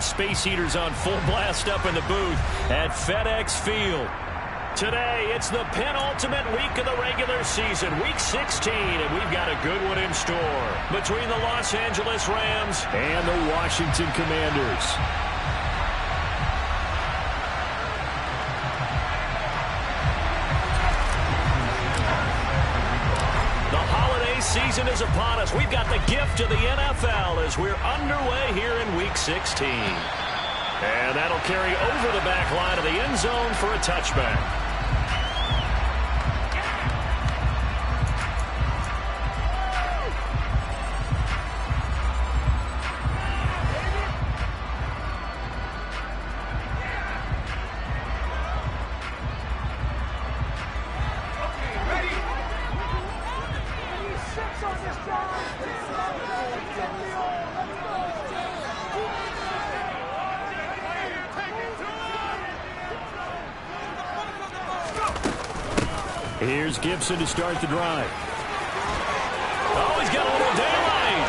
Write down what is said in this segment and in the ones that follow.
Space heaters on full blast up in the booth at FedEx Field. Today, it's the penultimate week of the regular season, week 16, and we've got a good one in store between the Los Angeles Rams and the Washington Commanders. Season is upon us. We've got the gift of the NFL as we're underway here in week 16. And that'll carry over the back line of the end zone for a touchback. Here's Gibson to start the drive. Oh, he's got a little daylight.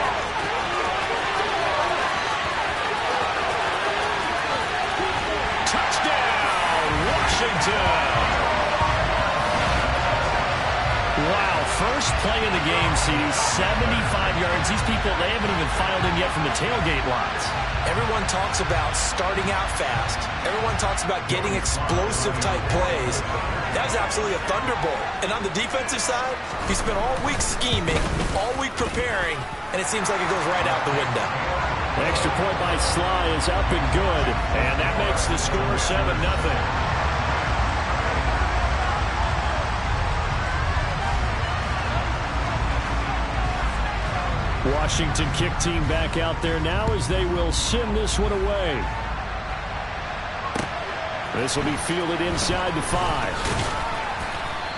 Touchdown, Washington. Wow, first play of the game, CD, 75 yards. These people, they haven't even filed in yet from the tailgate lots. Everyone talks about starting out fast. Everyone talks about getting explosive-type plays. That was absolutely a thunderbolt. And on the defensive side, he spent all week scheming, all week preparing, and it seems like it goes right out the window. Extra point by Sly is up and good, and that makes the score 7-0. Washington kick team back out there now as they will send this one away. This will be fielded inside the 5.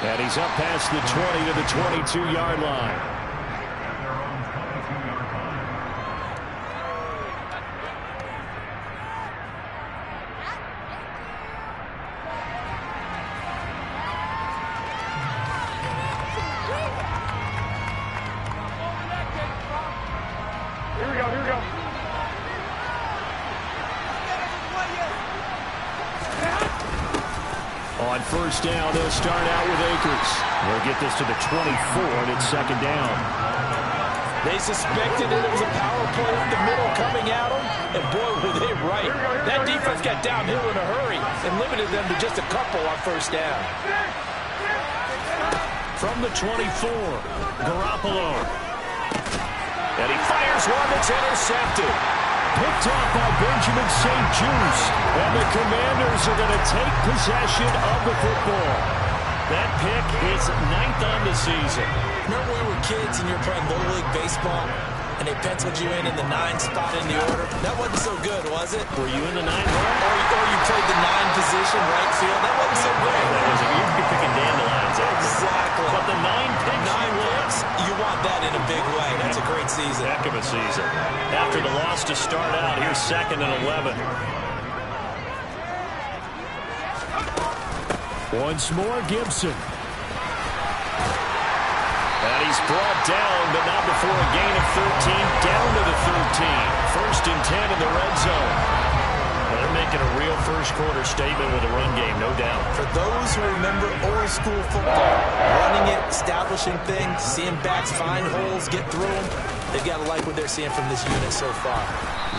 And he's up past the 20 to the 22-yard line. On first down, they'll start out with Akers. They'll get this to the 24, and it's second down. They suspected it was a power play up the middle coming at them, and boy, were they right. That defense got downhill in a hurry and limited them to just a couple on first down. From the 24, Garoppolo. And he fires one that's intercepted. Picked off by Benjamin St. Juice. And the Commanders are going to take possession of the football. That pick is 9th on the season. Remember when we were kids and you were playing Little League Baseball and they penciled you in the 9 spot in the order? That wasn't so good, was it? Were you in the 9 hole? Or you played the 9 position, right field? That wasn't so great. You could be picking dandelions. Exactly. But the 9 picks. 9 picks, you want that in a big way. That's a great season. Heck of a season. After the loss to start out, here's 2nd and 11. Once more, Gibson. And he's brought down, but not before a gain of 13, down to the 13. 1st and 10 in the red zone. Well, they're making a real first-quarter statement with a run game, no doubt. For those who remember old-school football, running it, establishing things, seeing backs find holes, get through them, they've got to like what they're seeing from this unit so far.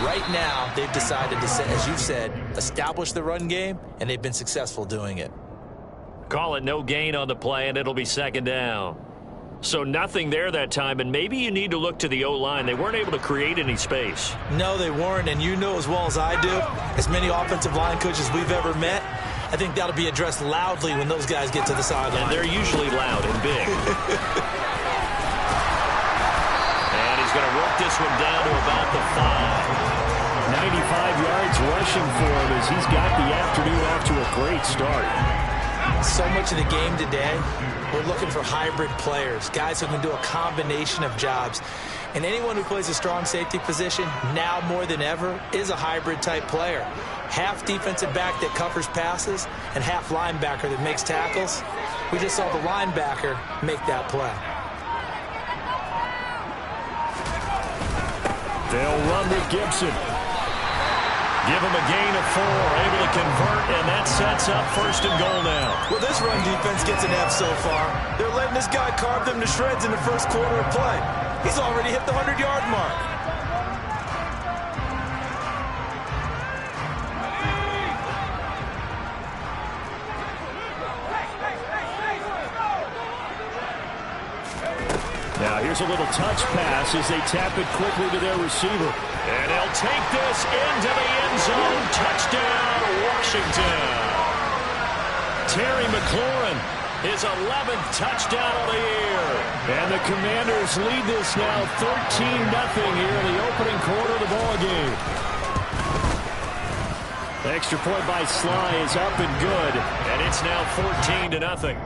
Right now, they've decided to, as you said, establish the run game, and they've been successful doing it. Call it no gain on the play, and it'll be 2nd down. So nothing there that time, and maybe you need to look to the O-line. They weren't able to create any space. No, they weren't, and you know as well as I do, as many offensive line coaches we've ever met, I think that'll be addressed loudly when those guys get to the sideline. And they're usually loud and big. And he's going to work this one down to about the 5. 95 yards rushing for him as he's got the afternoon off to a great start. So much of the game today, we're looking for hybrid players, guys who can do a combination of jobs. And anyone who plays a strong safety position, now more than ever, is a hybrid-type player. Half defensive back that covers passes and half linebacker that makes tackles. We just saw the linebacker make that play. They'll run with Gibson. Give him a gain of 4, able to convert, and that sets up 1st and goal now. Well, this run defense gets an F so far. They're letting this guy carve them to shreds in the first quarter of play. He's already hit the 100-yard mark. Now here's a little touch pass as they tap it quickly to their receiver. And he'll take this into the end zone. Touchdown, Washington. Terry McLaurin, his 11th touchdown of the year. And the Commanders lead this now 13-0 here in the opening quarter of the ballgame. The extra point by Sly is up and good. And it's now 14-0.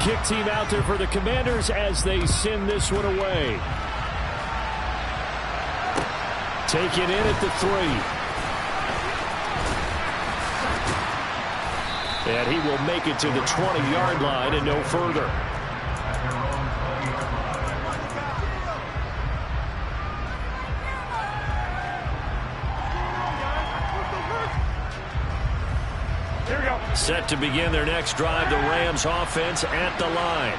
Kick team out there for the Commanders as they send this one away. Taken in at the 3. And he will make it to the 20-yard line and no further. Set to begin their next drive, the Rams offense at the line.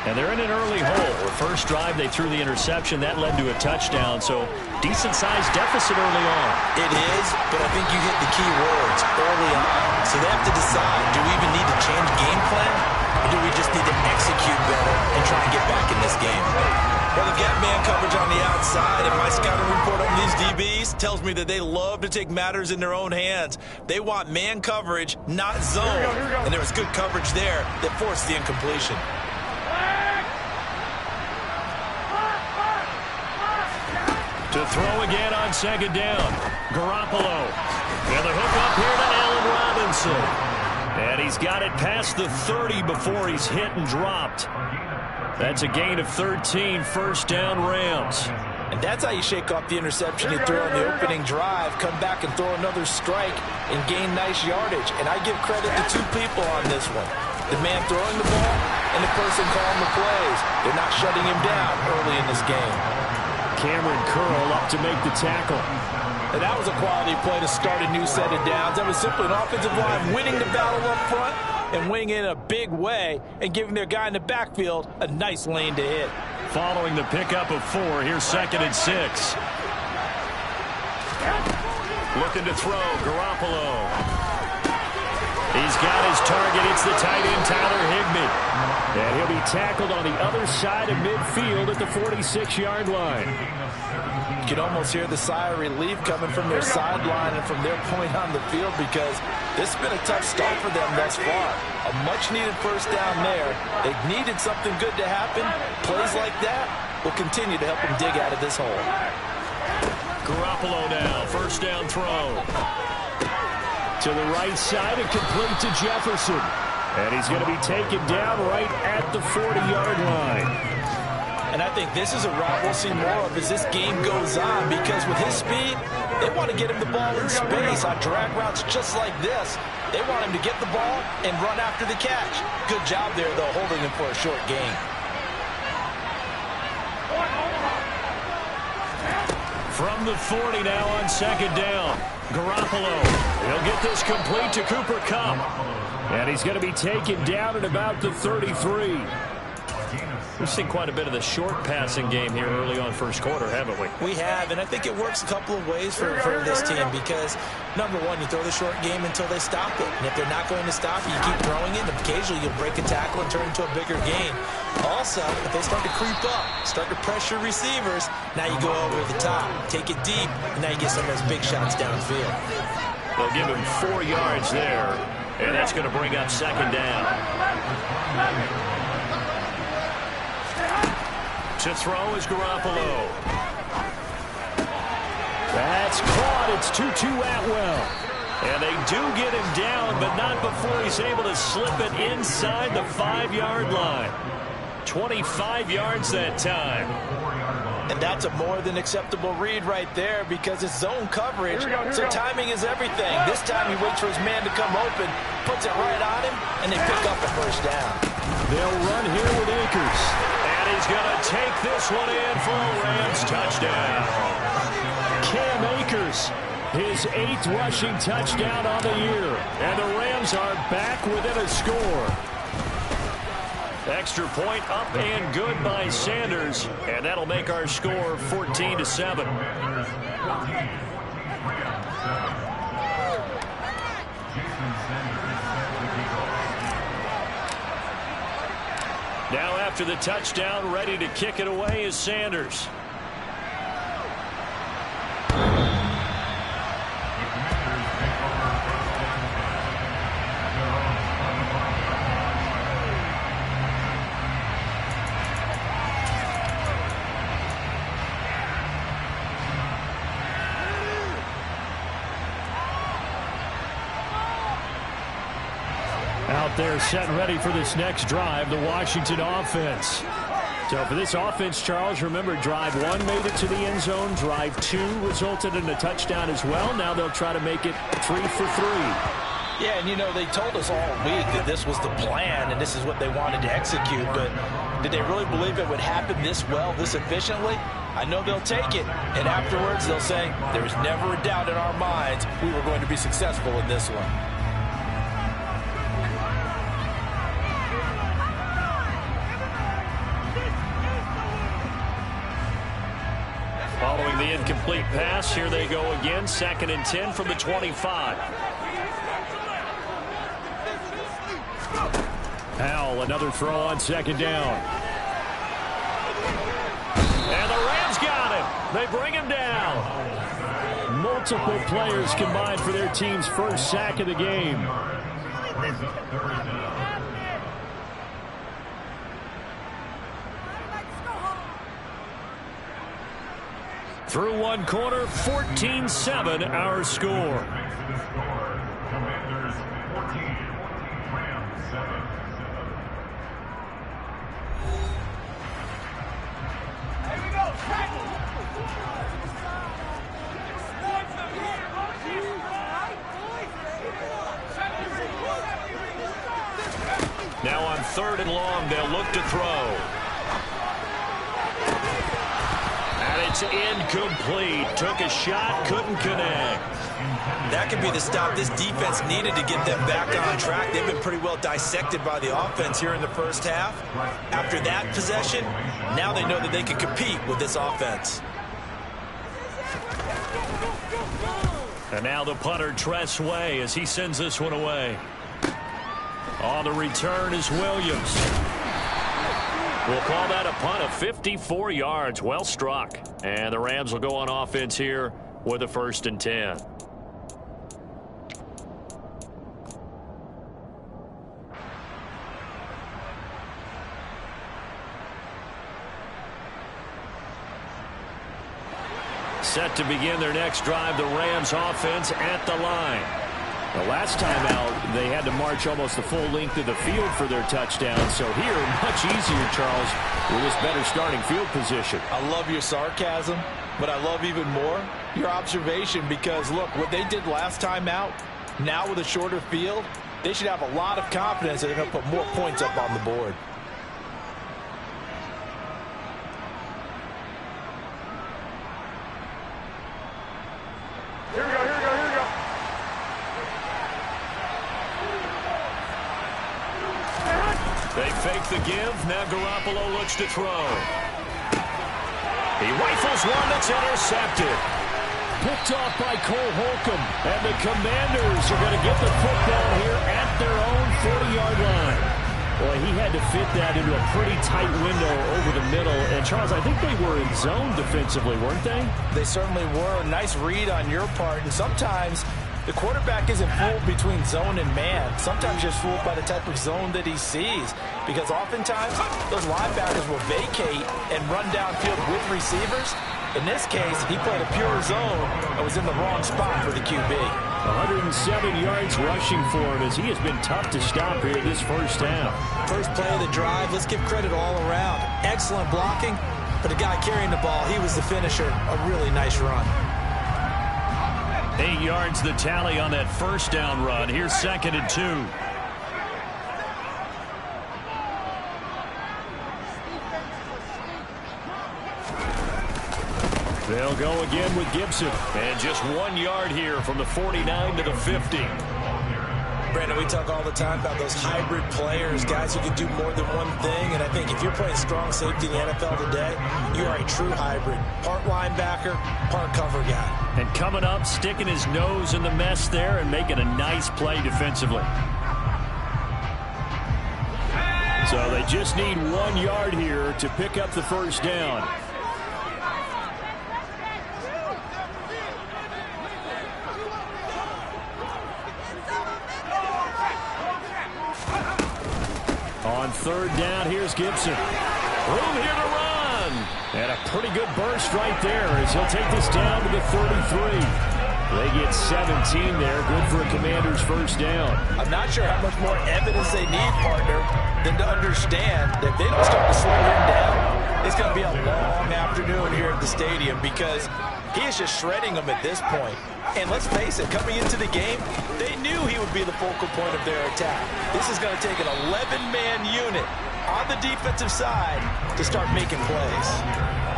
And they're in an early hole. The first drive, they threw the interception. That led to a touchdown, so decent-sized deficit early on. It is, but I think you hit the key words early on. So they have to decide, do we even need to change game plan, or do we just need to execute better and try and get back in this game? Well, they've got man coverage on the outside, and my scouting report on these DBs tells me that they love to take matters in their own hands. They want man coverage, not zone. Here we go. And there was good coverage there that forced the incompletion. To throw again on 2nd down. Garoppolo. And the hook up here to Allen Robinson. And he's got it past the 30 before he's hit and dropped. That's a gain of 13, 1st down Rams. And that's how you shake off the interception you threw on the opening drive, come back and throw another strike and gain nice yardage. And I give credit to 2 people on this one. The man throwing the ball and the person calling the plays. They're not shutting him down early in this game. Cameron Curl up to make the tackle. And that was a quality play to start a new set of downs. That was simply an offensive line winning the battle up front and winning in a big way and giving their guy in the backfield a nice lane to hit. Following the pickup of 4, here's 2nd and 6. Looking to throw, Garoppolo. He's got his target. It's the tight end, Tyler Higbee. And he'll be tackled on the other side of midfield at the 46-yard line. You can almost hear the sigh of relief coming from their sideline and from their point on the field because this has been a tough start for them thus far. A much-needed 1st down there. They needed something good to happen. Plays like that will continue to help them dig out of this hole. Garoppolo now, 1st down throw. To the right side and complete to Jefferson. And he's going to be taken down right at the 40-yard line. And I think this is a route we'll see more of as this game goes on because with his speed, they want to get him the ball in space on drag routes just like this. They want him to get the ball and run after the catch. Good job there, though, holding him for a short gain. From the 40 now on 2nd down. Garoppolo. He'll get this complete to Cooper Kupp. And he's going to be taken down at about the 33. We've seen quite a bit of the short passing game here early on 1st quarter, haven't we? We have, and I think it works a couple of ways for this team because, number one, you throw the short game until they stop it. And if they're not going to stop it, you keep throwing it. And occasionally, you'll break a tackle and turn into a bigger gain. Also, if they start to creep up, start to pressure receivers, now you go over the top, take it deep, and now you get some of those big shots downfield. They'll give him 4 yards there, and that's going to bring up 2nd down. To throw is Garoppolo. That's caught. It's Tutu Atwell. And they do get him down, but not before he's able to slip it inside the 5-yard line. 25 yards that time. And that's a more than acceptable read right there because it's zone coverage, so timing is everything. This time he waits for his man to come open, puts it right on him, and they pick up a first down. They'll run here with Akers. And he's going to take this one in for a Rams touchdown. Cam Akers, his 8th rushing touchdown on the year. And the Rams are back within a score. Extra point up and good by Sanders, and that'll make our score 14-7. Now after the touchdown, ready to kick it away is Sanders. Out there set and ready for this next drive, the Washington offense. So for this offense, Charles, remember drive 1 made it to the end zone. Drive 2 resulted in a touchdown as well. Now they'll try to make it 3 for 3. Yeah, and you know, they told us all week that this was the plan and this is what they wanted to execute, but did they really believe it would happen this well, this efficiently? I know they'll take it, and afterwards they'll say, there was never a doubt in our minds we were going to be successful in this one. Following the incomplete pass, here they go again. 2nd and 10 from the 25. Powell, another throw on 2nd down. And the Rams got him. They bring him down. Multiple players combined for their team's first sack of the game. Through one quarter, 14-7 our score. Now on 3rd and long, they'll look to throw. It's incomplete. Took a shot, couldn't connect. That could be the stop this defense needed to get them back on track. They've been pretty well dissected by the offense here in the first half. After that possession, now they know that they can compete with this offense. And now the punter, Tress Way, as he sends this one away. On the return is Williams. We'll call that a punt of 54 yards. Well struck. And the Rams will go on offense here with a 1st and 10. Set to begin their next drive, the Rams offense at the line. The last time out, they had to march almost the full length of the field for their touchdown. So here, much easier, Charles, with this better starting field position. I love your sarcasm, but I love even more your observation because, look, what they did last time out, now with a shorter field, they should have a lot of confidence that they're going to put more points up on the board. Here we go. They fake the give. Now Garoppolo looks to throw. He rifles one that's intercepted. Picked off by Cole Holcomb. And the Commanders are going to get the football here at their own 40-yard line. Boy, he had to fit that into a pretty tight window over the middle. And, Charles, I think they were in zone defensively, weren't they? They certainly were. Nice read on your part. And sometimes the quarterback isn't fooled between zone and man. Sometimes just fooled by the type of zone that he sees. Because oftentimes, those linebackers will vacate and run downfield with receivers. In this case, he played a pure zone and was in the wrong spot for the QB. 107 yards rushing for him as he has been tough to stop here this first half. First play of the drive, let's give credit all around. Excellent blocking, but the guy carrying the ball, he was the finisher. A really nice run. 8 yards the tally on that first down run. Here's 2nd and 2. They'll go again with Gibson. And just 1 yard here from the 49 to the 50. Brandon, we talk all the time about those hybrid players, guys who can do more than one thing. And I think if you're playing strong safety in the NFL today, you are a true hybrid. Part linebacker, part cover guy. And coming up, sticking his nose in the mess there and making a nice play defensively. So they just need 1 yard here to pick up the first down. On 3rd down, here's Gibson. Room here to run. And a pretty good burst right there as he'll take this down to the 33. They get 17 there. Good for a Commander's first down. I'm not sure how much more evidence they need, partner, than to understand that if they don't start to slow him down, it's going to be a long afternoon here at the stadium because he is just shredding them at this point. And let's face it, coming into the game, they knew he would be the focal point of their attack. This is going to take an 11-man unit on the defensive side to start making plays.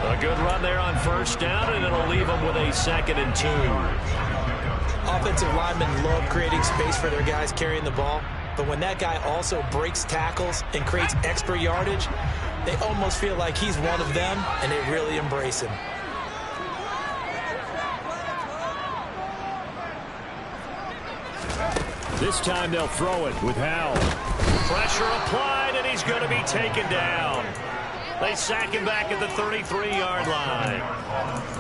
A good run there on first down, and it'll leave them with a 2nd and 2. Offensive linemen love creating space for their guys carrying the ball, but when that guy also breaks tackles and creates extra yardage, they almost feel like he's one of them, and they really embrace him. This time they'll throw it with Howell. Pressure applied, and he's going to be taken down. They sack him back at the 33-yard line.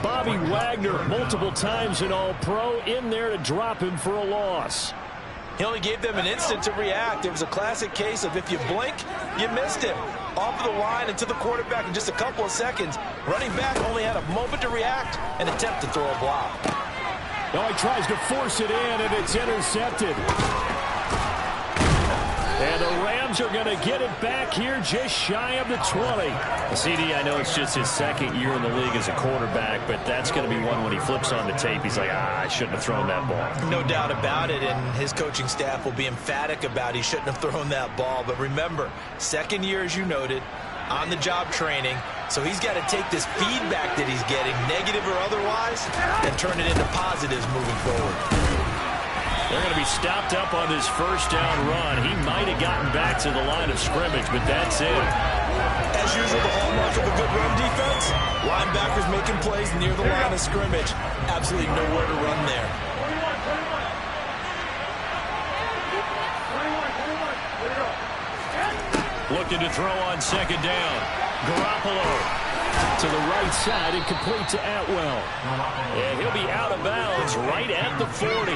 Bobby Wagner, multiple times an All-Pro, in there to drop him for a loss. He only gave them an instant to react. It was a classic case of if you blink, you missed him. Off of the line and to the quarterback in just a couple of seconds. Running back only had a moment to react and attempt to throw a block. Now he tries to force it in, and it's intercepted. And the Rams are going to get it back here just shy of the 20. CD, I know it's just his 2nd year in the league as a quarterback, but that's going to be one when he flips on the tape. He's like, I shouldn't have thrown that ball. No doubt about it, and his coaching staff will be emphatic about he shouldn't have thrown that ball. But remember, 2nd year, as you noted, on-the-job training. So he's got to take this feedback that he's getting, negative or otherwise, and turn it into positives moving forward. They're going to be stopped up on this first down run. He might have gotten back to the line of scrimmage, but that's it. As usual, the hallmark of a good run defense, linebackers making plays near the line of scrimmage. Absolutely nowhere to run there. Looking to throw on 2nd down. Garoppolo to the right side and complete to Atwell. And he'll be out of bounds right at the 40.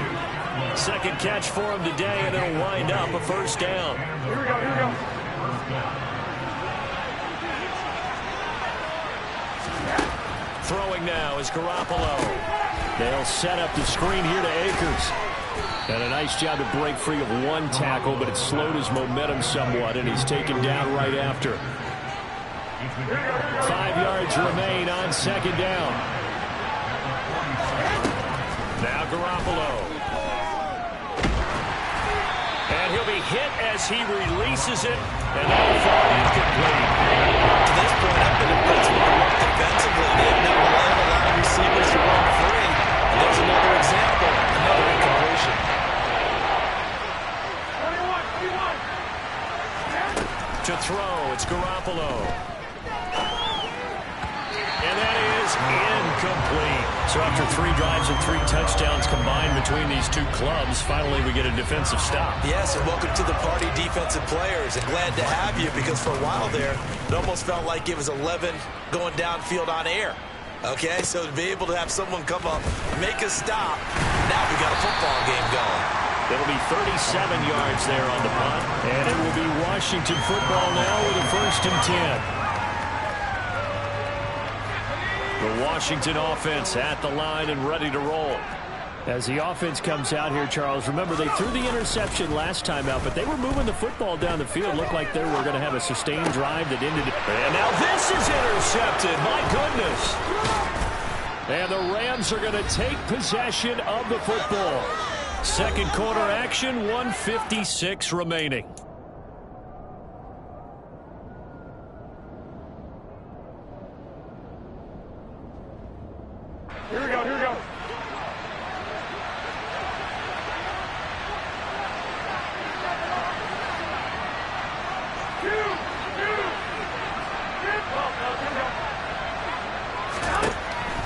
2nd catch for him today, and it'll wind up a first down. Here we go. Throwing now is Garoppolo. They'll set up the screen here to Akers. And a nice job to break free of one tackle, but it slowed his momentum somewhat, and he's taken down right after. 5 yards remain on 2nd down. Now Garoppolo. And he'll be hit as he releases it, and that'll fall incomplete. To this point, I've been impressed with the work defensively. They have never allowed a lot of receivers to run free. And there's another example, another incompletion. To throw, it's Garoppolo. And that is incomplete. So after 3 drives and 3 touchdowns combined between these two clubs, finally we get a defensive stop. Yes, and welcome to the party, defensive players. And glad to have you, because for a while there, it almost felt like it was 11 going downfield on air. Okay, so to be able to have someone come up, make a stop, now we got a football game going. It'll be 37 yards there on the punt, and it will be Washington football now with a 1st and 10. The Washington offense at the line and ready to roll. As the offense comes out here, Charles, remember they threw the interception last time out, but they were moving the football down the field. Looked like they were going to have a sustained drive that ended. And now this is intercepted. My goodness. And the Rams are going to take possession of the football. Second quarter action, 1:56 remaining. Here we go, here we go.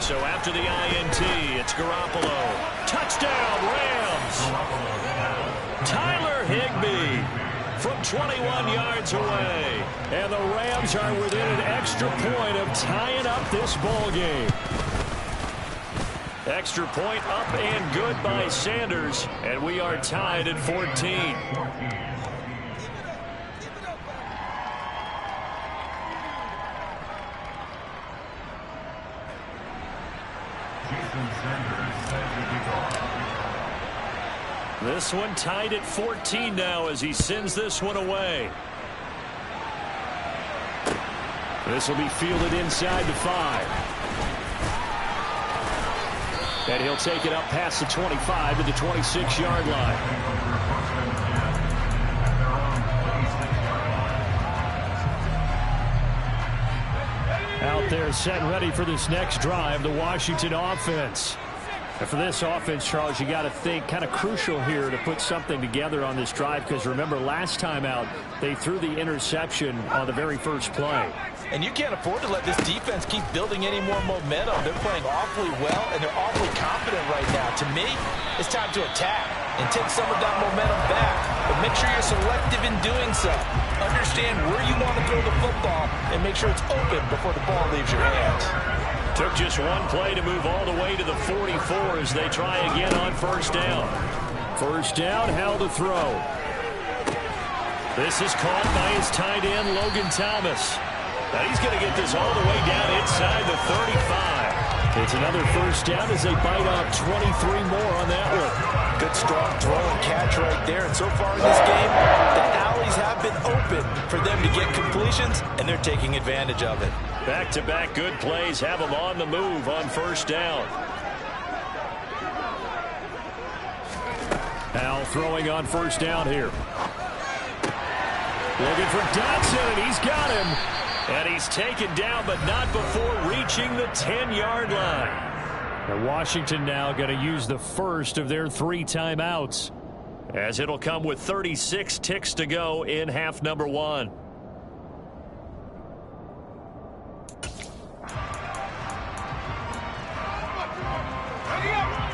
So after the INT, it's Garoppolo. Touchdown, Rams! Tyler Higbee from 21 yards away. And the Rams are within an extra point of tying up this ball game. Extra point up and good by Sanders. And we are tied at 14. This one tied at 14 now as he sends this one away. This will be fielded inside the 5. And he'll take it up past the 25 to the 26-yard line. Out there set and ready for this next drive, the Washington offense. And for this offense, Charles, you got to think kind of crucial here to put something together on this drive, because remember last time out they threw the interception on the very first play. And you can't afford to let this defense keep building any more momentum. They're playing awfully well, and they're awfully confident right now. To me, it's time to attack and take some of that momentum back. But make sure you're selective in doing so. Understand where you want to throw the football and make sure it's open before the ball leaves your hands. Took just one play to move all the way to the 44 as they try again on first down. First down, how to throw. This is caught by his tight end, Logan Thomas. Now he's going to get this all the way down inside the 35. It's another first down as they bite off 23 more on that one. Good strong throw and catch right there. And so far in this game, the alleys have been open for them to get completions, and they're taking advantage of it. Back-to-back good plays have them on the move on first down. Now throwing on first down here. Looking for Dodson, and he's got him. And he's taken down, but not before reaching the 10-yard line. And Washington now going to use the first of their 3 timeouts, as it'll come with 36 ticks to go in half number 1.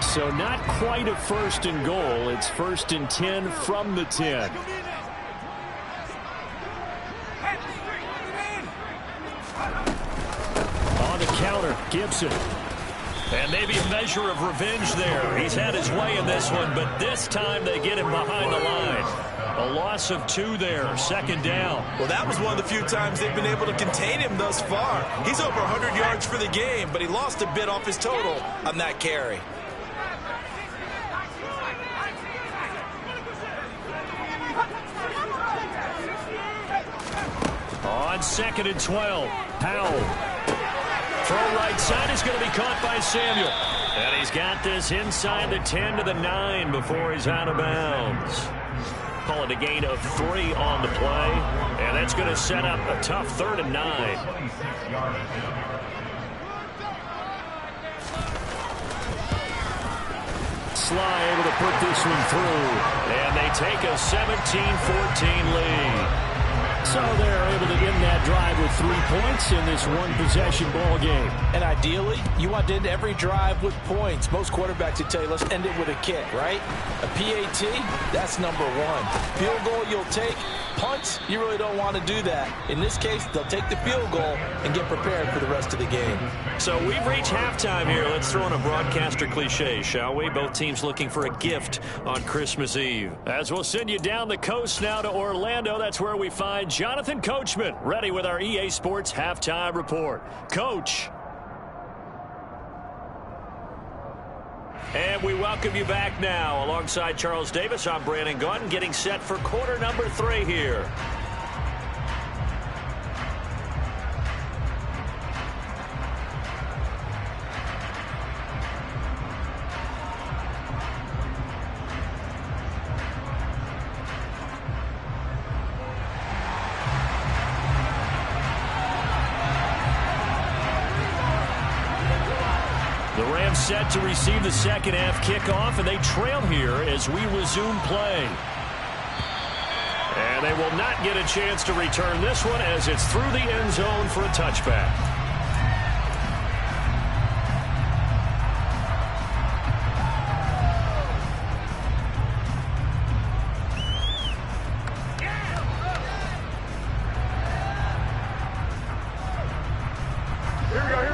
So not quite a first and goal. It's first and 10 from the 10. On the counter, Gibson. And maybe a measure of revenge there. He's had his way in this one, but this time they get him behind the line. A loss of 2 there, second down. Well, that was one of the few times they've been able to contain him thus far. He's over 100 yards for the game, but he lost a bit off his total on that carry. On second and 12, Powell. Throw right side is going to be caught by Samuel. And he's got this inside the 10 to the 9 before he's out of bounds. Call it a gain of 3 on the play. And that's going to set up a tough 3rd and 9. Sly able to put this one through. And they take a 17-14 lead. So they're able to end that drive with 3 points in this one-possession ball game. And ideally, you want to end every drive with points. Most quarterbacks would tell you, let's end it with a kick, right? A PAT, that's number 1. Field goal you'll take. Punts, you really don't want to do that. In this case, they'll take the field goal and get prepared for the rest of the game. So we've reached halftime here. Let's throw in a broadcaster cliche, shall we? Both teams looking for a gift on Christmas Eve. As we'll send you down the coast now to Orlando, that's where we find Jonathan Coachman, ready with our EA Sports Halftime Report. Coach. And we welcome you back now. Alongside Charles Davis, I'm Brandon Gaudin, getting set for quarter number 3 here. Set to receive the second half kickoff, and they trail here as we resume play. And they will not get a chance to return this one as it's through the end zone for a touchback.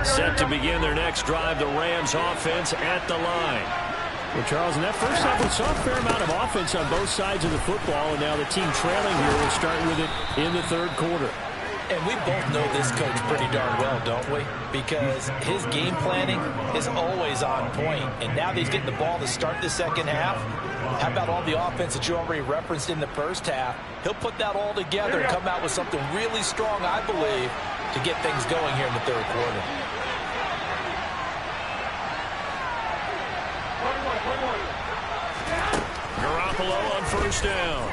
Set to begin their next drive, the Rams offense at the line. Well, Charles, in that first half, we saw a fair amount of offense on both sides of the football, and now the team trailing here will start with it in the third quarter. And we both know this coach pretty darn well, don't we? Because his game planning is always on point. And now that he's getting the ball to start the second half, how about all the offense that you already referenced in the first half? He'll put that all together and come out with something really strong, I believe, to get things going here in the third quarter. Garoppolo on first down.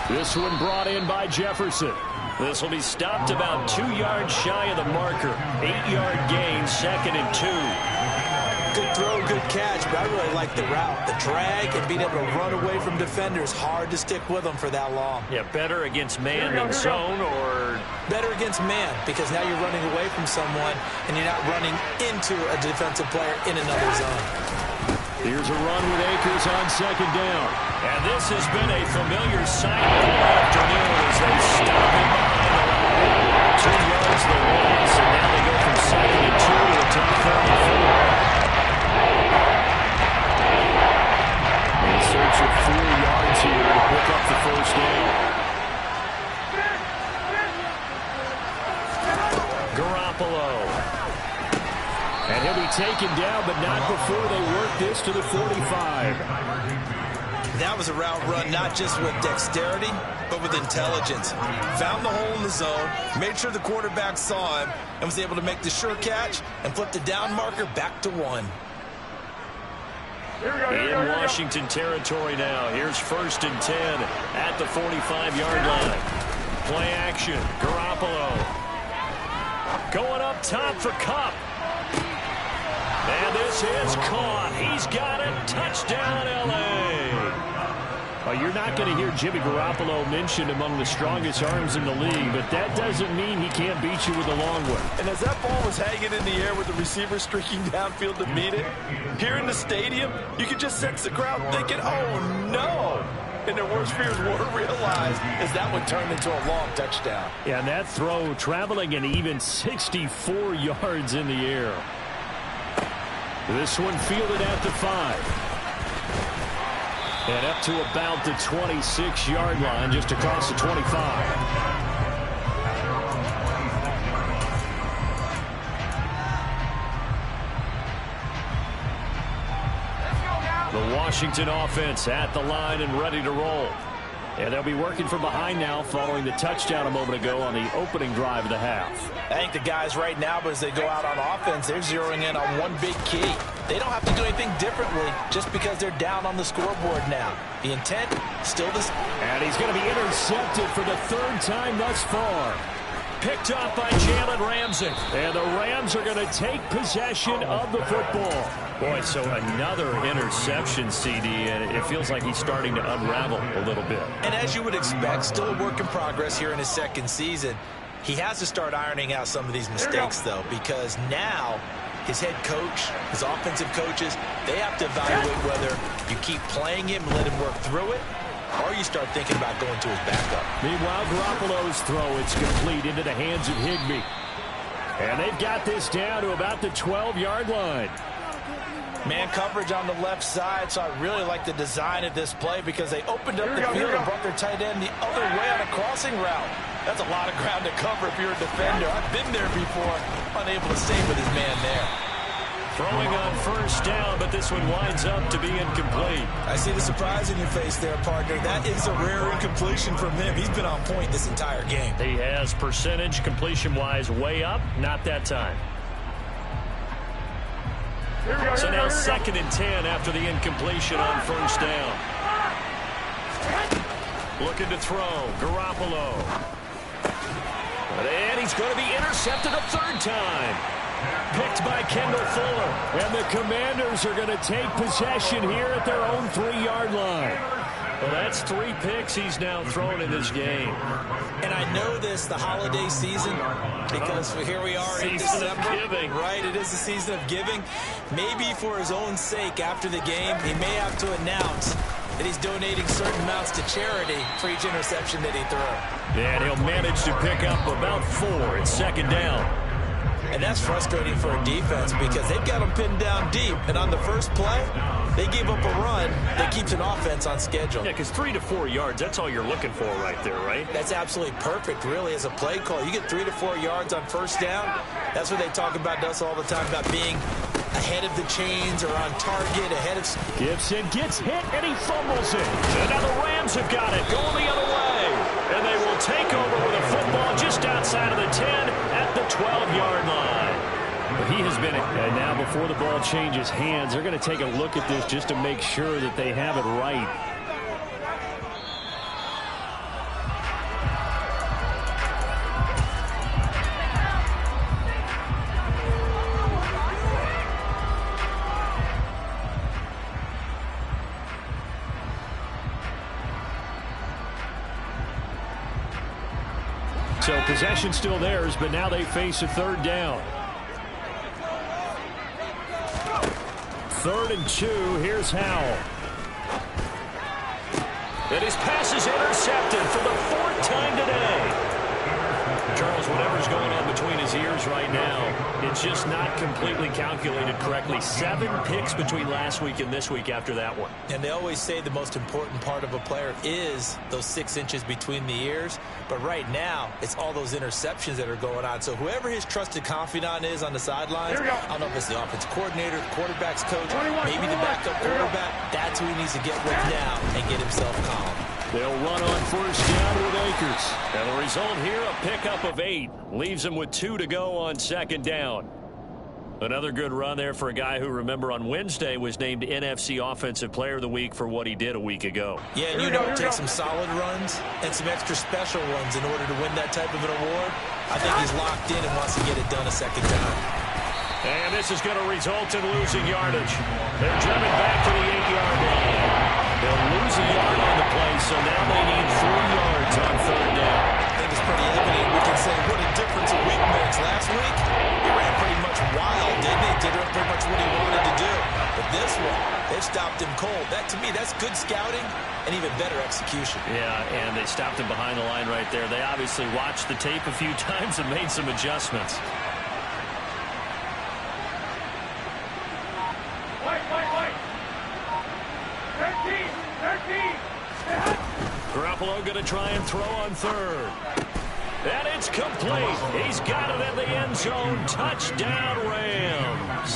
This one brought in by Jefferson. This will be stopped about 2 yards shy of the marker. 8-yard gain, 2nd and 2. Good throw, good catch, but I really like the route. The drag and being able to run away from defenders, hard to stick with them for that long. Yeah, better against man than zone, or better against man, because now you're running away from someone and you're not running into a defensive player in another zone. Here's a run with Akers on second down. And this has been a familiar sight all afternoon as they stop him behind the line. 2 yards the loss, and now they go from 2nd and 2 to the top 34. In search of 4 yards here to pick up the first down. Garoppolo. And he'll be taken down, but not before they work this to the 45. That was a route run not just with dexterity, but with intelligence. Found the hole in the zone, made sure the quarterback saw him, and was able to make the sure catch and flip the down marker back to 1. In Washington territory now. Here's 1st and 10 at the 45-yard line. Play action. Garoppolo. Going up top for Kupp. And this is caught. He's got it. Touchdown, L.A. Well, you're not going to hear Jimmy Garoppolo mentioned among the strongest arms in the league, but that doesn't mean he can't beat you with a long one. And as that ball was hanging in the air with the receiver streaking downfield to meet it, here in the stadium, you could just sense the crowd thinking, oh, no. And their worst fears were realized as that one turned into a long touchdown. Yeah, and that throw traveling an even 64 yards in the air. This one fielded at the 5. And up to about the 26-yard line, just across the 25. The Washington offense at the line and ready to roll. And they'll be working from behind now following the touchdown a moment ago on the opening drive of the half. I think the guys right now, as they go out on offense, they're zeroing in on one big key. They don't have to do anything differently just because they're down on the scoreboard now. The intent, still this. And he's going to be intercepted for the 3rd time thus far. Picked up by Jalen Ramsey. And the Rams are going to take possession of the football. Boy, so another interception, CD, and it feels like he's starting to unravel a little bit. And as you would expect, still a work in progress here in his 2nd season. He has to start ironing out some of these mistakes, though, because now his head coach, his offensive coaches, they have to evaluate whether you keep playing him and let him work through it, or you start thinking about going to his backup. Meanwhile, Garoppolo's throw, it's complete into the hands of Higbee. And they've got this down to about the 12-yard line. Man coverage on the left side, so I really like the design of this play because they opened up the field and brought their tight end the other way on a crossing route. That's a lot of ground to cover if you're a defender. I've been there before, unable to stay with his man there. Throwing on first down, but this one winds up to be incomplete. I see the surprise in your face there, partner. That is a rare incompletion from him. He's been on point this entire game. He has percentage completion-wise way up, not that time. So now 2nd and 10 after the incompletion on first down. Looking to throw, Garoppolo. And he's going to be intercepted a 3rd time. Picked by Kendall Fuller. And the Commanders are going to take possession here at their own 3-yard line. Well, that's 3 picks he's now thrown in this game. And I know this, the holiday season, because here we are in December. Season of giving. Right, it is the season of giving. Maybe for his own sake after the game, he may have to announce that he's donating certain amounts to charity for each interception that he throws. Yeah, and he'll manage to pick up about 4 at 2nd down. And that's frustrating for a defense because they've got them pinned down deep. And on the first play, they gave up a run that keeps an offense on schedule. Yeah, because 3 to 4 yards, that's all you're looking for right there, right? That's absolutely perfect, really, as a play call. You get 3 to 4 yards on first down. That's what they talk about to us all the time, about being ahead of the chains or on target, ahead of... Gibson gets hit, and he fumbles it. And now the Rams have got it, going the other way. And they will take over with a football just outside of the 10 at the 12-yard line. But he has been... And now before the ball changes hands, they're going to take a look at this just to make sure that they have it right. So possession still theirs, but now they face a 3rd down. 3rd and 2. Here's Howell. And his pass is intercepted for the 4th time today. Charles, whatever's going on between his ears right now, it's just not completely calculated correctly. 7 picks between last week and this week after that one. And they always say the most important part of a player is those 6 inches between the ears. But right now, it's all those interceptions that are going on. So whoever his trusted confidant is on the sidelines, I don't know if it's the offense coordinator, the quarterback's coach, maybe the backup quarterback, that's who he needs to get with now and get himself calm. They'll run on first down with Akers. And the result here, a pickup of 8. Leaves them with 2 to go on 2nd down. Another good run there for a guy who, remember, on Wednesday was named NFC Offensive Player of the Week for what he did a week ago. Yeah, and you know it takes some solid runs and some extra special ones in order to win that type of an award. I think he's locked in and wants to get it done a 2nd time. And this is going to result in losing yardage. They're driven back to the 8-yard line. They'll lose a yard on the play, so now they need 3 yards on 3rd down. I think it's pretty evident. We can say what a difference a week makes. Last week, he ran pretty much wild, didn't he? Did pretty much what he wanted to do. But this one, they've stopped him cold. That, to me, that's good scouting and even better execution. Yeah, and they stopped him behind the line right there. They obviously watched the tape a few times and made some adjustments. Garoppolo going to try and throw on 3rd. And it's complete. He's got it in the end zone. Touchdown, Rams.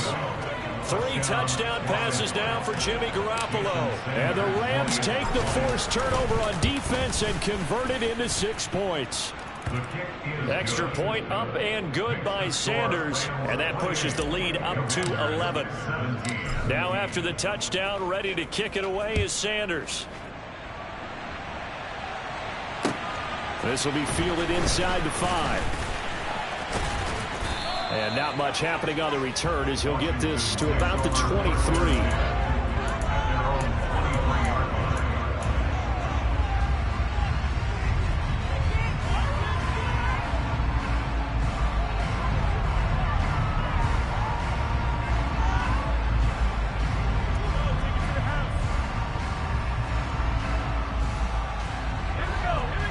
3 touchdown passes now for Jimmy Garoppolo. And the Rams take the forced turnover on defense and convert it into 6 points. Extra point up and good by Sanders. And that pushes the lead up to 11. Now after the touchdown, ready to kick it away is Sanders. This will be fielded inside the 5. And not much happening on the return as he'll get this to about the 23.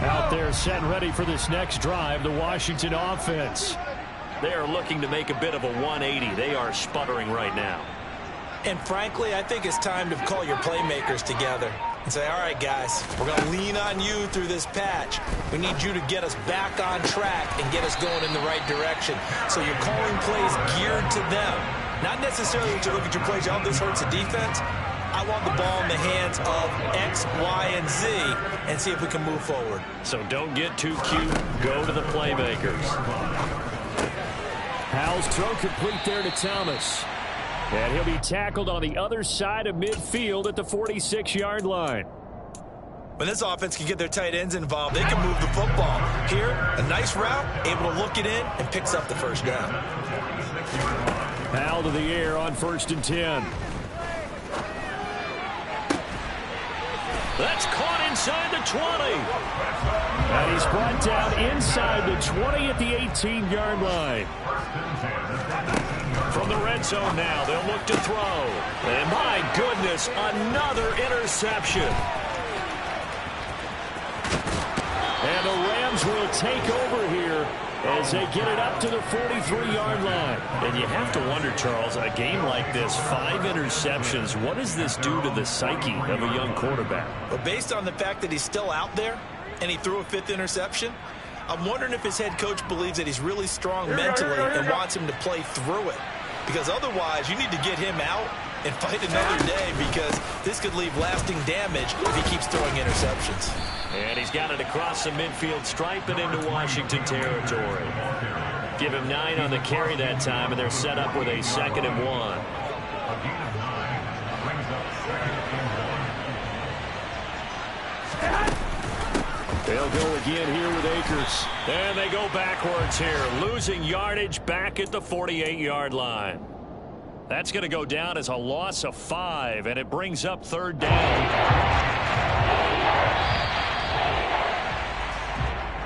Out there set ready for this next drive, the Washington offense. They are looking to make a bit of a 180. They are sputtering right now. And frankly, I think it's time to call your playmakers together and say, all right, guys, we're going to lean on you through this patch. We need you to get us back on track and get us going in the right direction. So you're calling plays geared to them. Not necessarily that you look at your plays, oh, this hurts the defense. I want the ball in the hands of X, Y, and Z and see if we can move forward. So don't get too cute. Go to the playmakers. Powell's throw complete there to Thomas. And he'll be tackled on the other side of midfield at the 46-yard line. When this offense can get their tight ends involved, they can move the football. Here, a nice route, able to look it in, and picks up the first down. Powell to the air on 1st and 10. That's caught inside the 20. And he's brought down inside the 20 at the 18-yard line. From the red zone now, they'll look to throw. And my goodness, another interception. And the Rams will take over here as they get it up to the 43-yard line. And you have to wonder, Charles, a game like this, 5 interceptions, what does this do to the psyche of a young quarterback? But based on the fact that he's still out there and he threw a 5th interception, I'm wondering if his head coach believes that he's really strong mentally and wants him to play through it. Because otherwise, you need to get him out and fight another day, because this could leave lasting damage if he keeps throwing interceptions. And he's got it across the midfield stripe and into Washington territory. Give him 9 on the carry that time, and they're set up with a 2nd and 1. They'll go again here with Akers. And they go backwards here, losing yardage back at the 48-yard line. That's going to go down as a loss of 5, and it brings up 3rd down.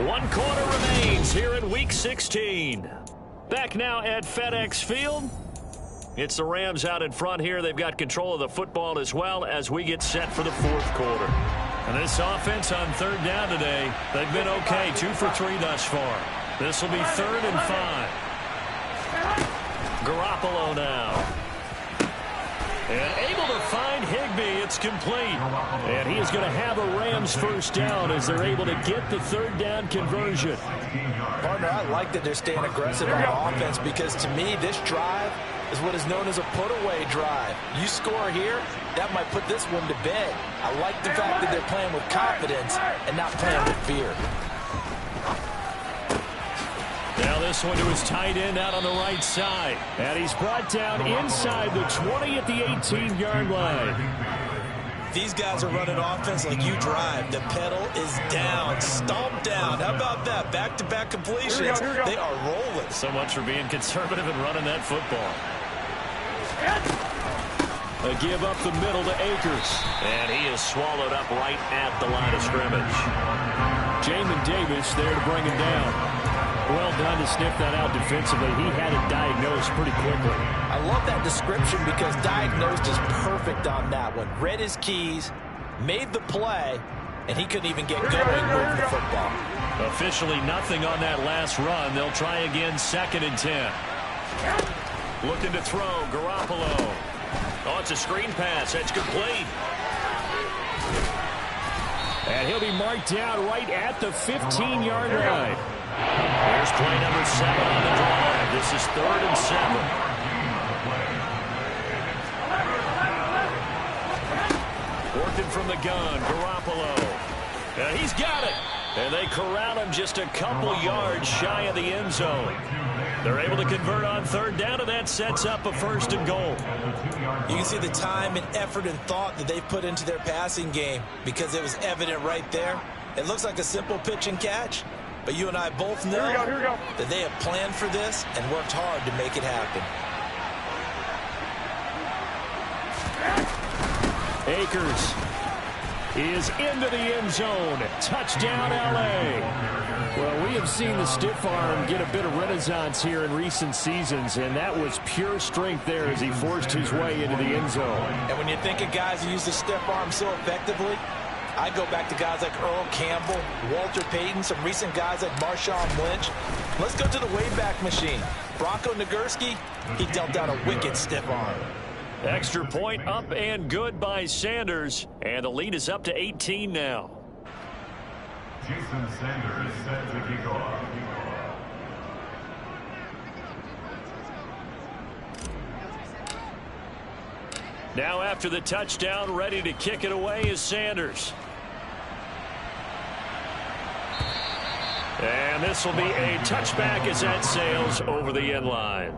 1 quarter remains here in Week 16. Back now at FedEx Field. It's the Rams out in front here. They've got control of the football as well as we get set for the 4th quarter. And this offense on 3rd down today, they've been okay, 2 for 3 thus far. This will be 3rd and 5. Garoppolo now. And able to find Higbee. It's complete. And he is going to have a Rams 1st down as they're able to get the 3rd down conversion. Partner, I like that they're staying aggressive on offense, because to me, this drive is what is known as a put-away drive. You score here, that might put this one to bed. I like the fact that they're playing with confidence and not playing with fear. Now this one to his tight end out on the right side. And he's brought down inside the 20 at the 18-yard line. These guys are running offense like you drive. The pedal is down, stomp down. How about that? Back-to-back completions. They are rolling. So much for being conservative and running that football. A give up the middle to Akers. And he is swallowed up right at the line of scrimmage. Jamin Davis there to bring him down. Well done to sniff that out defensively. He had it diagnosed pretty quickly. I love that description, because diagnosed is perfect on that one. Read his keys, made the play, and he couldn't even get going moving the football. Officially nothing on that last run. They'll try again, 2nd and 10. Looking to throw, Garoppolo. Oh, it's a screen pass. That's complete. And he'll be marked down right at the 15-yard line. Here's play number 7 on the drive. This is 3rd and 7. Working from the gun, Garoppolo. And he's got it. And they corral him just a couple yards shy of the end zone. They're able to convert on 3rd down, and that sets up a 1st and goal. You can see the time and effort and thought that they've put into their passing game, because it was evident right there. It looks like a simple pitch and catch, but you and I both know that they have planned for this and worked hard to make it happen. Akers is into the end zone. Touchdown, L.A. Well, we have seen the stiff arm get a bit of renaissance here in recent seasons, and that was pure strength there as he forced his way into the end zone. And when you think of guys who use the stiff arm so effectively, I go back to guys like Earl Campbell, Walter Payton, some recent guys like Marshawn Lynch. Let's go to the Wayback Machine. Bronco Nagurski, he dealt out a wicked stiff arm. Extra point up and good by Sanders, and the lead is up to 18 now. Jason Sanders set to kick off. Now after the touchdown, ready to kick it away is Sanders. And this will be a touchback as that sails over the end line.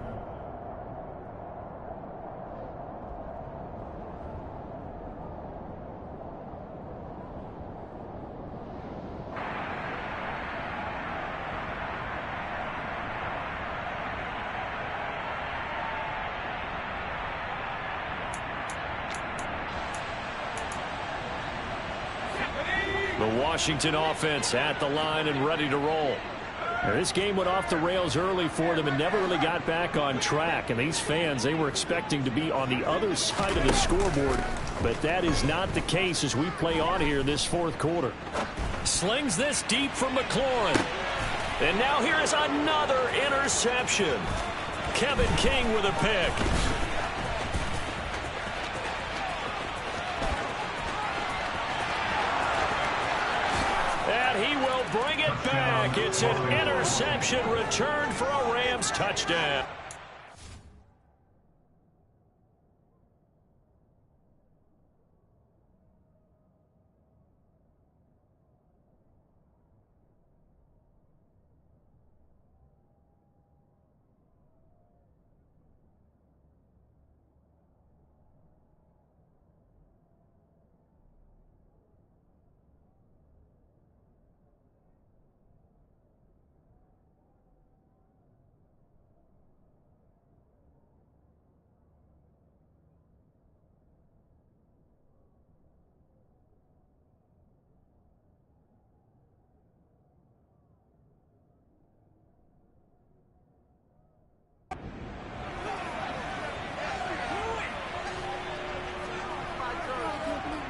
The Washington offense at the line and ready to roll. Now, this game went off the rails early for them and never really got back on track. And these fans, they were expecting to be on the other side of the scoreboard. But that is not the case as we play on here in this fourth quarter. Slings this deep from McLaurin. And now here is another interception. Kevin King with a pick. And he will bring it back. It's an interception returned for a Rams touchdown.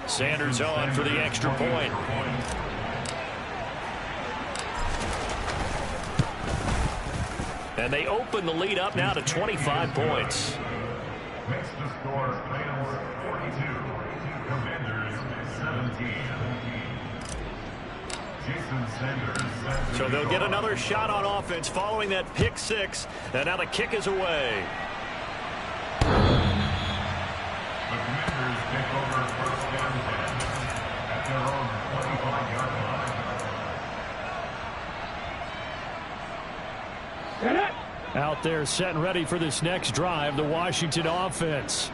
Sanders on for the extra point. And they open the lead up now to 25 points. Makes the score Rams 42, Commanders 17. Jason Sanders. So they'll get another shot on offense following that pick six. And now the kick is away. The Commanders take over first down 10 at their own 25-yard line. Out there set and ready for this next drive, the Washington offense.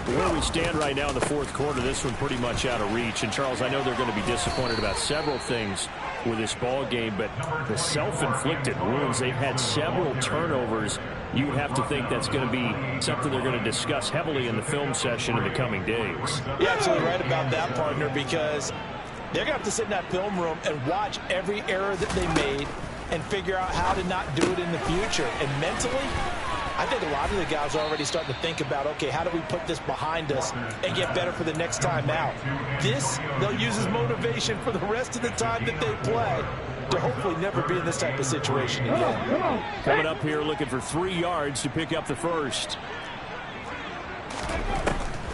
Where we stand right now in the fourth quarter, this one pretty much out of reach. And, Charles, I know they're going to be disappointed about several things with this ball game, but the self-inflicted wounds, they've had several turnovers. You would have to think that's going to be something they're going to discuss heavily in the film session in the coming days. You're absolutely right about that, partner, because they're going to have to sit in that film room and watch every error that they made and figure out how to not do it in the future. And mentally, I think a lot of the guys are already starting to think about, okay, how do we put this behind us and get better for the next time out? This, they'll use as motivation for the rest of the time that they play to hopefully never be in this type of situation again. Coming up here looking for 3 yards to pick up the first.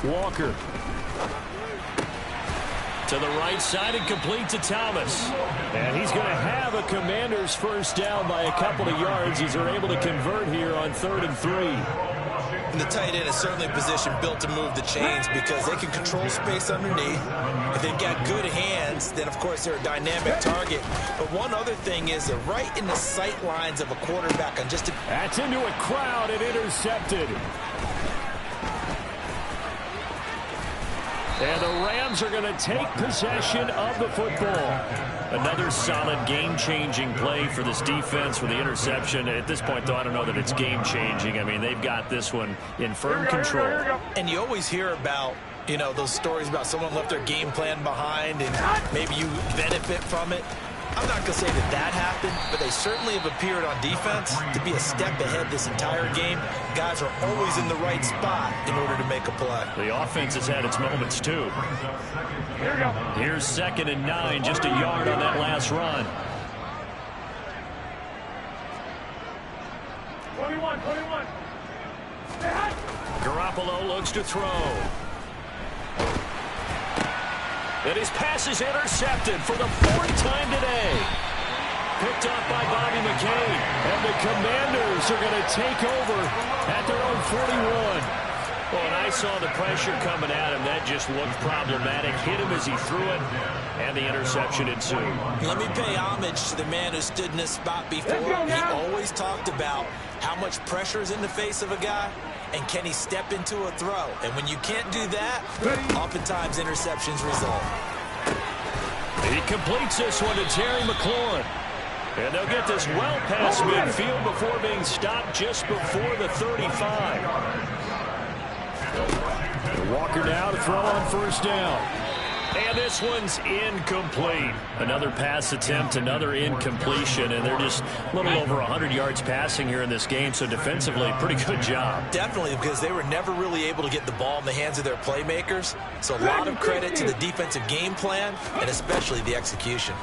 Walker. To the right side and complete to Thomas. And he's going to have a Commanders first down by a couple of yards as they're able to convert here on 3rd and 3. And the tight end is certainly a position built to move the chains because they can control space underneath. If they've got good hands, then of course they're a dynamic target. But one other thing is they're right in the sight lines of a quarterback on just a... That's into a crowd and intercepted. And the Rams are going to take possession of the football. Another solid game-changing play for this defense with the interception. At this point, though, I don't know that it's game-changing. I mean, they've got this one in firm control. And you always hear about, you know, those stories about someone left their game plan behind and maybe you benefit from it. I'm not going to say that that happened, but they certainly have appeared on defense to be a step ahead this entire game. Guys are always in the right spot in order to make a play. The offense has had its moments, too. Here's 2nd and 9, just a yard on that last run. 21. Garoppolo looks to throw. And his pass is intercepted for the 4th time today. Picked up by Bobby McCain. And the Commanders are going to take over at their own 41. Well, and I saw the pressure coming at him. That just looked problematic. Hit him as he threw it, and the interception ensued. Let me pay homage to the man who stood in this spot before. He always talked about how much pressure is in the face of a guy, and can he step into a throw. And when you can't do that, oftentimes interceptions result. He completes this one to Terry McLaurin. And they'll get this well past midfield before being stopped just before the 35. Walker now to throw on first down. And this one's incomplete. Another pass attempt, another incompletion, and they're just a little over 100 yards passing here in this game, so defensively, pretty good job. Definitely, because they were never really able to get the ball in the hands of their playmakers, so a lot of credit to the defensive game plan, and especially the execution.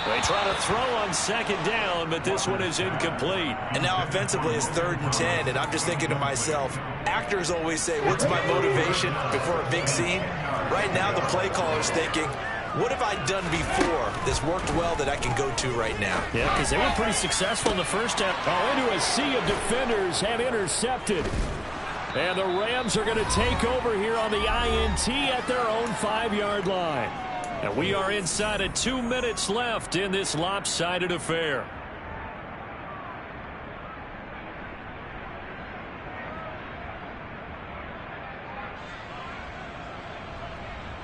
They try to throw on second down, but this one is incomplete. And now offensively it's 3rd and 10, and I'm just thinking to myself, actors always say, what's my motivation before a big scene? Right now the play caller's thinking, what have I done before that's worked well that I can go to right now? Yeah, because they were pretty successful in the first half. Oh, into a sea of defenders and intercepted. And the Rams are going to take over here on the INT at their own 5-yard line. And we are inside of 2 minutes left in this lopsided affair.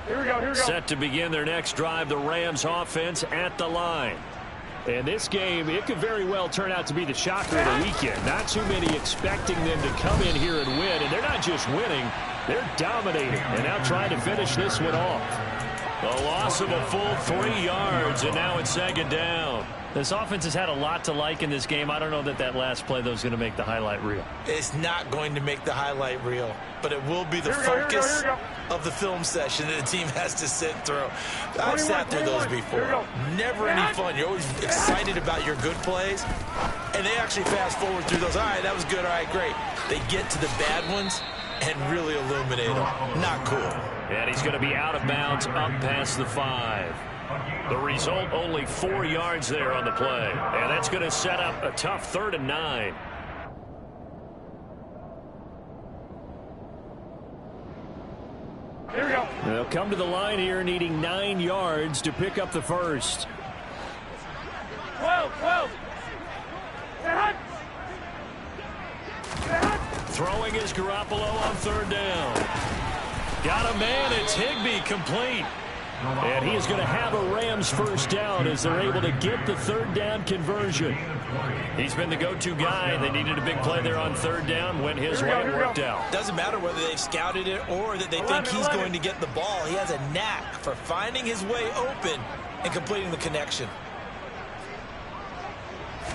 Here we go. Set to begin their next drive, the Rams offense at the line. And this game, it could very well turn out to be the shocker of the weekend. Not too many expecting them to come in here and win. And they're not just winning, they're dominating. And now trying to finish this one off. A loss of a full 3 yards, and now it's second down. This offense has had a lot to like in this game. I don't know that last play, though, is going to make the highlight reel. It's not going to make the highlight reel, but it will be the focus of the film session that the team has to sit through. I've sat through those before. Never any fun. You're always excited about your good plays, and they actually fast forward through those. All right, that was good. All right, great. They get to the bad ones and really illuminate them. Not cool. And he's going to be out of bounds up past the 5. The result, only 4 yards there on the play. And that's going to set up a tough 3rd and 9. Here we go. They'll come to the line here needing 9 yards to pick up the first. 12. Throwing is Garoppolo on 3rd down. Got a man, it's Higbee, complete. And he is going to have a Rams first down as they're able to get the 3rd down conversion. He's been the go-to guy. They needed a big play there on 3rd down when his way worked out. Doesn't matter whether they've scouted it or that they think he's going to get the ball. He has a knack for finding his way open and completing the connection.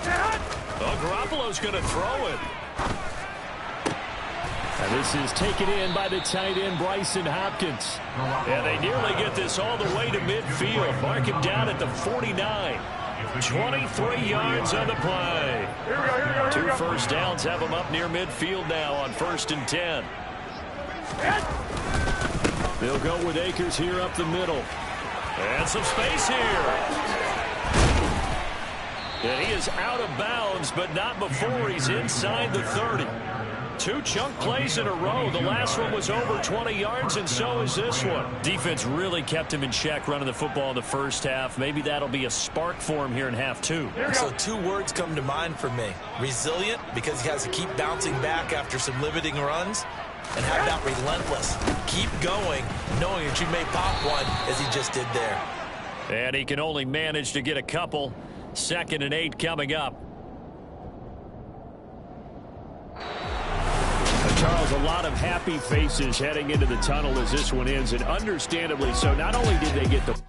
Well, Garoppolo's going to throw it. And this is taken in by the tight end, Bryson Hopkins. And they nearly get this all the way to midfield. Mark him down at the 49. 23 yards on the play. 2 first downs have him up near midfield now on 1st and 10. They'll go with Akers here up the middle. And some space here. And he is out of bounds, but not before he's inside the 30. 2 chunk plays in a row. The last one was over 20 yards, and so is this one. Defense really kept him in check running the football in the first half. Maybe that'll be a spark for him here in half 2. So 2 words come to mind for me. Resilient, because he has to keep bouncing back after some limiting runs. And how about relentless? Keep going, knowing that you may pop one, as he just did there. And he can only manage to get a couple. 2nd and 8 coming up. Charles, a lot of happy faces heading into the tunnel as this one ends, and understandably so. Not only did they get the